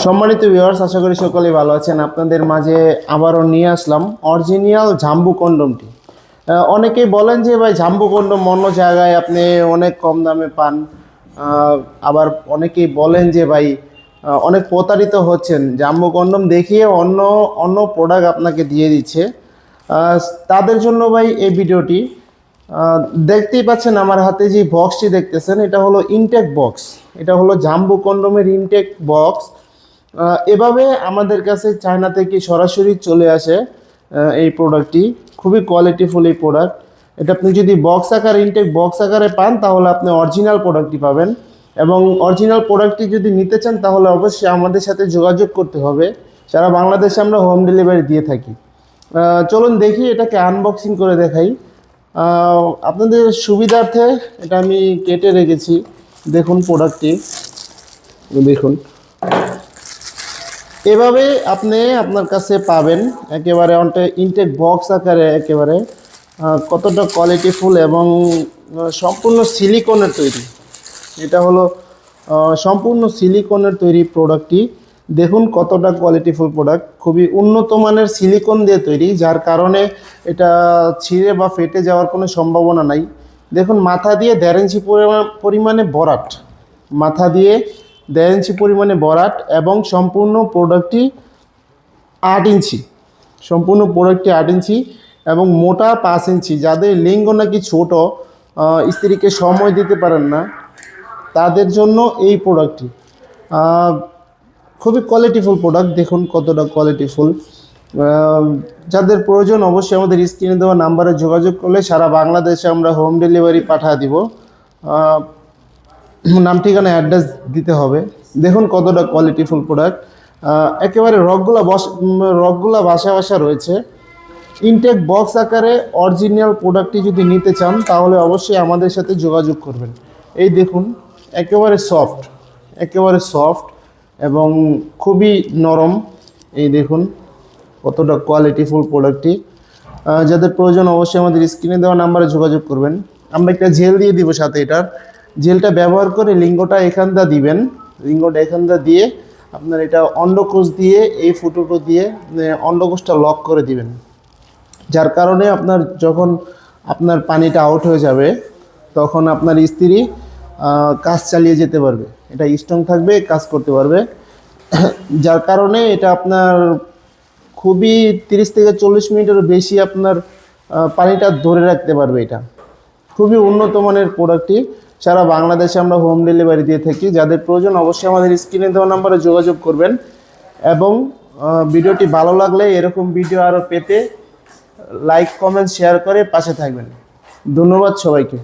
সম্মানিত ভিউয়ার্স, আশা করি সকলেই ভালো আছেন। আপনাদের মাঝে আবারও নিয়ে আসলাম অরিজিনাল জাম্বু কন্ডমটি। অনেকেই বলেন যে ভাই জাম্বু কন্ডম অন্য জায়গায় আপনি অনেক কম দামে পান। আবার অনেকেই বলেন যে ভাই অনেক প্রতারিত হচ্ছেন, জাম্বু কন্ডম দেখিয়ে অন্য অন্য প্রোডাক্ট আপনাকে দিয়ে দিচ্ছে। তাদের জন্য ভাই এই ভিডিওটি। দেখতেই পাচ্ছেন আমার হাতে যে বক্সটি দেখতেছেন, এটা হলো ইনটেক বক্স। এটা হলো জাম্বু কন্ডমের ইনটেক বক্স। এভাবে আমাদের কাছে চায়না থেকে সরাসরি চলে আসে এই প্রোডাক্টটি। খুবই কোয়ালিটিফুল এই প্রোডাক্ট। এটা আপনি যদি বক্স আকার ইনটেক বক্স আকারে পান তাহলে আপনি অরিজিনাল প্রোডাক্টটি পাবেন। এবং অরিজিনাল প্রোডাক্টটি যদি নিতে চান তাহলে অবশ্যই আমাদের সাথে যোগাযোগ করতে হবে। সারা বাংলাদেশে আমরা হোম ডেলিভারি দিয়ে থাকি। চলুন দেখি এটাকে আনবক্সিং করে দেখাই। আপনাদের সুবিধার্থে এটা আমি কেটে রেখেছি। দেখুন প্রোডাক্টটি, দেখুন এভাবে আপনি আপনার কাছে পাবেন একেবারে ইনটেক বক্স আকারে। একেবারে কতটা কোয়ালিটিফুল এবং সম্পূর্ণ সিলিকনের তৈরি। এটা হলো সম্পূর্ণ সিলিকনের তৈরি প্রোডাক্টটি। দেখুন কতটা কোয়ালিটিফুল প্রোডাক্ট, খুবই উন্নত মানের সিলিকন দিয়ে তৈরি, যার কারণে এটা ছিঁড়ে বা ফেটে যাওয়ার কোনো সম্ভাবনা নাই। দেখুন মাথা দিয়ে 1.5 ইঞ্চি পরিমাণে বরাট, মাথা দিয়ে 1.5 ইঞ্চি পরিমাণে বরাট এবং সম্পূর্ণ প্রোডাক্টটি 8 ইঞ্চি, সম্পূর্ণ প্রোডাক্টটি 8 ইঞ্চি এবং মোটা 5 ইঞ্চি। যাদের লিঙ্গ নাকি ছোট, স্ত্রীকে সময় দিতে পারেন না, তাদের জন্য এই প্রোডাক্টটি খুবই কোয়ালিটিফুল প্রোডাক্ট। দেখুন কতটা কোয়ালিটিফুল। যাদের প্রয়োজন অবশ্যই আমাদের স্ক্রিনে দেওয়া নাম্বারে যোগাযোগ করলে সারা বাংলাদেশে আমরা হোম ডেলিভারি পাঠিয়ে দিব। নাম ঠিকানা অ্যাড্রেস দিতে হবে। দেখুন কতটা কোয়ালিটিফুল প্রোডাক্ট। একেবারে রকগুলা বাসা বাসা রয়েছে। ইনটেক বক্স আকারে অরিজিনাল প্রোডাক্টটি যদি নিতে চান তাহলে অবশ্যই আমাদের সাথে যোগাযোগ করবেন। এই দেখুন একেবারে সফট, একেবারে সফট এবং খুবই নরম। এই দেখুন কতটা কোয়ালিটিফুল প্রোডাক্টটি। যাদের প্রয়োজন অবশ্যই আমাদের স্ক্রিনে দেওয়া নাম্বারে যোগাযোগ করবেন। আমরা একটা জেল দিয়ে দিব সাথে। এটার জেলটা ব্যবহার করে লিঙ্গটা এখানটা দিবেন। লিঙ্গটা এখানটা দিয়ে আপনার এটা অন্ডকোষ দিয়ে এই ফুটোটো দিয়ে অন্ডকোষটা লক করে দিবেন, যার কারণে আপনার যখন আপনার পানিটা আউট হয়ে যাবে তখন আপনার স্ত্রী কাজ চালিয়ে যেতে পারবে। এটা স্ট্রং থাকবে, কাজ করতে পারবে। যার কারণে এটা আপনার খুবই 30 থেকে 40 মিনিটের বেশি আপনার পানিটা ধরে রাখতে পারবে। এটা খুবই উন্নত মানের প্রোডাক্টটি। সারা বাংলাদেশে আমরা হোম ডেলিভারি দিয়ে থাকি। যাদের প্রয়োজন অবশ্যই আমাদের স্ক্রিনে দেওয়া নাম্বারে যোগাযোগ করবেন। এবং ভিডিওটি ভালো লাগলে এরকম ভিডিও আরও পেতে লাইক কমেন্ট শেয়ার করে পাশে থাকবেন। ধন্যবাদ সবাইকে।